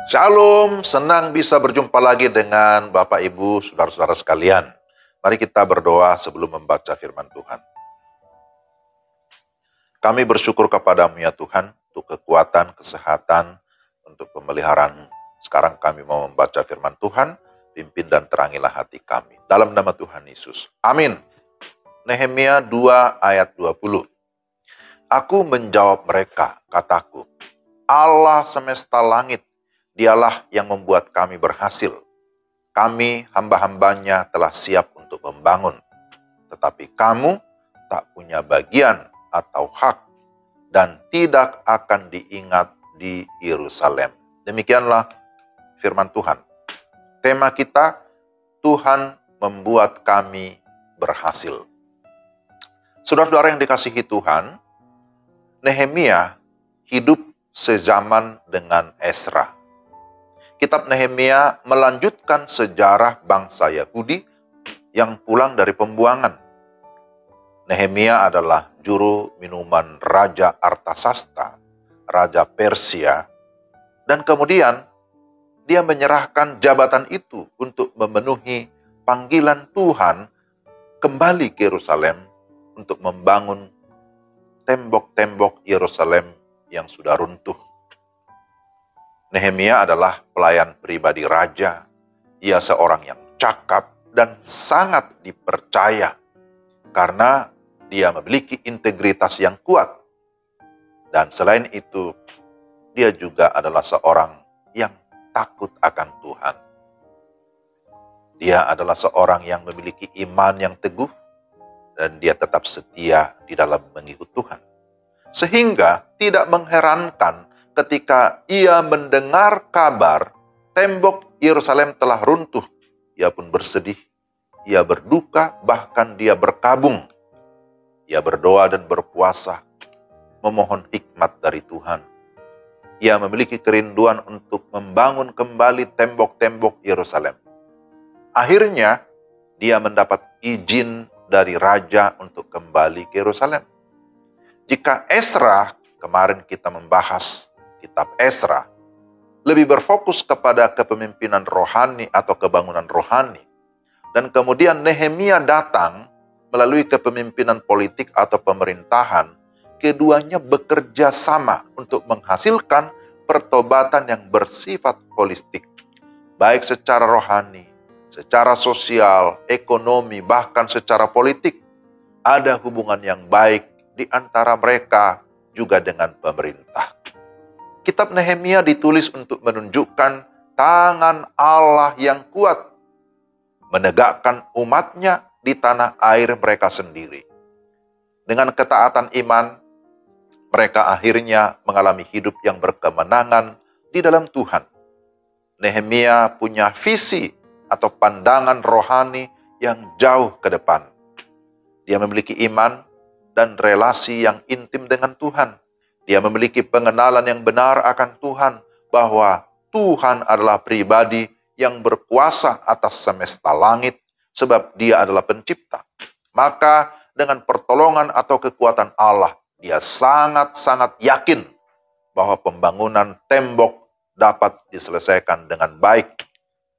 Shalom, senang bisa berjumpa lagi dengan Bapak Ibu, saudara-saudara sekalian. Mari kita berdoa sebelum membaca firman Tuhan. Kami bersyukur kepadamu ya Tuhan, untuk kekuatan, kesehatan, untuk pemeliharaan. Sekarang kami mau membaca firman Tuhan, pimpin dan terangilah hati kami. Dalam nama Tuhan Yesus. Amin. Nehemia 2 ayat 20. Aku menjawab mereka, kataku, Allah semesta langit, Dialah yang membuat kami berhasil. Kami hamba-hambanya telah siap untuk membangun. Tetapi kamu tak punya bagian atau hak dan tidak akan diingat di Yerusalem. Demikianlah firman Tuhan. Tema kita, Tuhan membuat kami berhasil. Saudara-saudara yang dikasihi Tuhan, Nehemia hidup sezaman dengan Ezra. Kitab Nehemia melanjutkan sejarah bangsa Yahudi yang pulang dari pembuangan. Nehemia adalah juru minuman Raja Artasasta, Raja Persia, dan kemudian dia menyerahkan jabatan itu untuk memenuhi panggilan Tuhan kembali ke Yerusalem untuk membangun tembok-tembok Yerusalem yang sudah runtuh. Nehemia adalah pelayan pribadi raja. Ia seorang yang cakap dan sangat dipercaya karena dia memiliki integritas yang kuat. Dan selain itu, dia juga adalah seorang yang takut akan Tuhan. Dia adalah seorang yang memiliki iman yang teguh dan dia tetap setia di dalam mengikut Tuhan. Sehingga tidak mengherankan ketika ia mendengar kabar tembok Yerusalem telah runtuh, ia pun bersedih, ia berduka, bahkan dia berkabung. Ia berdoa dan berpuasa, memohon hikmat dari Tuhan. Ia memiliki kerinduan untuk membangun kembali tembok-tembok Yerusalem. Akhirnya, dia mendapat izin dari raja untuk kembali ke Yerusalem. Jika Ezra, kemarin kita membahas kitab Ezra, lebih berfokus kepada kepemimpinan rohani atau kebangunan rohani. Dan kemudian Nehemia datang melalui kepemimpinan politik atau pemerintahan. Keduanya bekerja sama untuk menghasilkan pertobatan yang bersifat holistik. Baik secara rohani, secara sosial, ekonomi, bahkan secara politik. Ada hubungan yang baik di antara mereka juga dengan pemerintah. Kitab Nehemia ditulis untuk menunjukkan tangan Allah yang kuat, menegakkan umatnya di tanah air mereka sendiri. Dengan ketaatan iman, mereka akhirnya mengalami hidup yang berkemenangan di dalam Tuhan. Nehemia punya visi atau pandangan rohani yang jauh ke depan. Dia memiliki iman dan relasi yang intim dengan Tuhan. Dia memiliki pengenalan yang benar akan Tuhan, bahwa Tuhan adalah pribadi yang berkuasa atas semesta langit, sebab dia adalah pencipta. Maka dengan pertolongan atau kekuatan Allah, dia sangat-sangat yakin bahwa pembangunan tembok dapat diselesaikan dengan baik.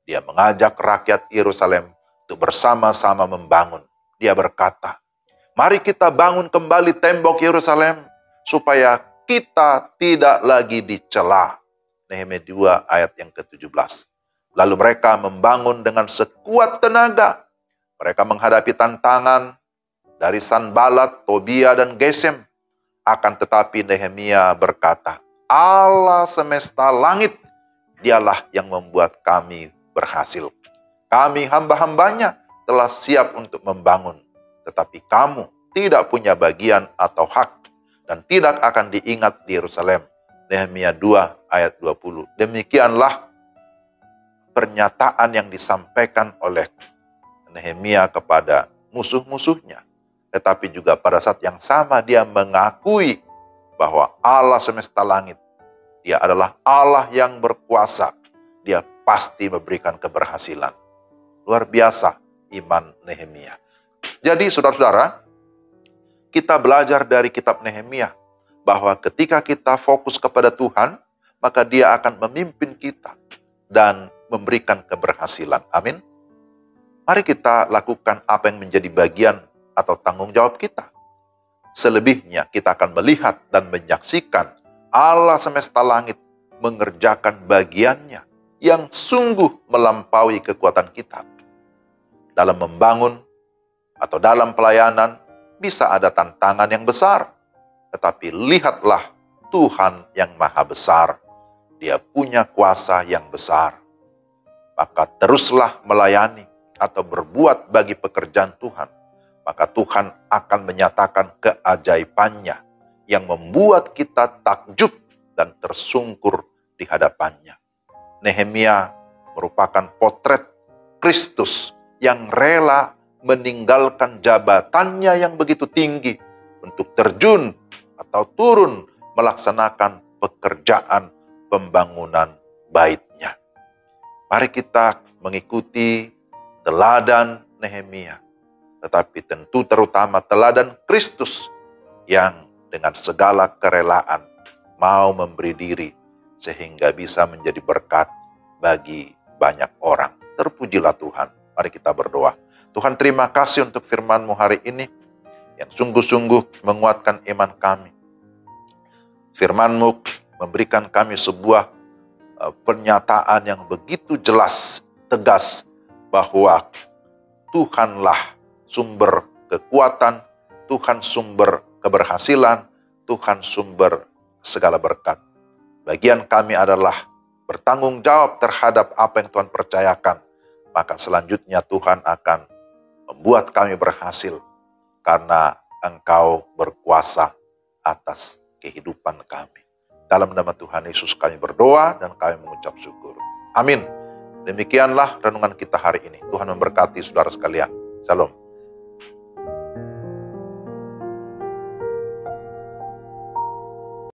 Dia mengajak rakyat Yerusalem untuk bersama-sama membangun. Dia berkata, mari kita bangun kembali tembok Yerusalem, supaya kita tidak lagi dicela. Nehemia 2 ayat yang ke-17. Lalu mereka membangun dengan sekuat tenaga. Mereka menghadapi tantangan dari Sanbalat, Tobia, dan Gesem. Akan tetapi Nehemia berkata, Allah semesta langit, Dialah yang membuat kami berhasil. Kami hamba-hambanya telah siap untuk membangun. Tetapi kamu tidak punya bagian atau hak dan tidak akan diingat di Yerusalem. Nehemia 2 ayat 20. Demikianlah pernyataan yang disampaikan oleh Nehemia kepada musuh-musuhnya. Tetapi juga pada saat yang sama dia mengakui bahwa Allah semesta langit, dia adalah Allah yang berkuasa. Dia pasti memberikan keberhasilan. Luar biasa iman Nehemia. Jadi saudara-saudara, kita belajar dari kitab Nehemia bahwa ketika kita fokus kepada Tuhan, maka Dia akan memimpin kita dan memberikan keberhasilan. Amin. Mari kita lakukan apa yang menjadi bagian atau tanggung jawab kita. Selebihnya kita akan melihat dan menyaksikan Allah semesta langit mengerjakan bagiannya yang sungguh melampaui kekuatan kita. Dalam membangun atau dalam pelayanan bisa ada tantangan yang besar. Tetapi lihatlah Tuhan yang maha besar. Dia punya kuasa yang besar. Maka teruslah melayani atau berbuat bagi pekerjaan Tuhan. Maka Tuhan akan menyatakan keajaibannya yang membuat kita takjub dan tersungkur di hadapannya. Nehemia merupakan potret Kristus yang rela meninggalkan jabatannya yang begitu tinggi untuk terjun atau turun melaksanakan pekerjaan pembangunan baitnya. Mari kita mengikuti teladan Nehemia, tetapi tentu terutama teladan Kristus yang dengan segala kerelaan mau memberi diri sehingga bisa menjadi berkat bagi banyak orang. Terpujilah Tuhan. Mari kita berdoa. Tuhan, terima kasih untuk firman-Mu hari ini yang sungguh-sungguh menguatkan iman kami. Firman-Mu memberikan kami sebuah pernyataan yang begitu jelas, tegas, bahwa Tuhanlah sumber kekuatan, Tuhan sumber keberhasilan, Tuhan sumber segala berkat. Bagian kami adalah bertanggung jawab terhadap apa yang Tuhan percayakan. Maka selanjutnya Tuhan akan membuat kami berhasil karena Engkau berkuasa atas kehidupan kami. Dalam nama Tuhan Yesus kami berdoa dan kami mengucap syukur. Amin. Demikianlah renungan kita hari ini. Tuhan memberkati saudara sekalian. Shalom.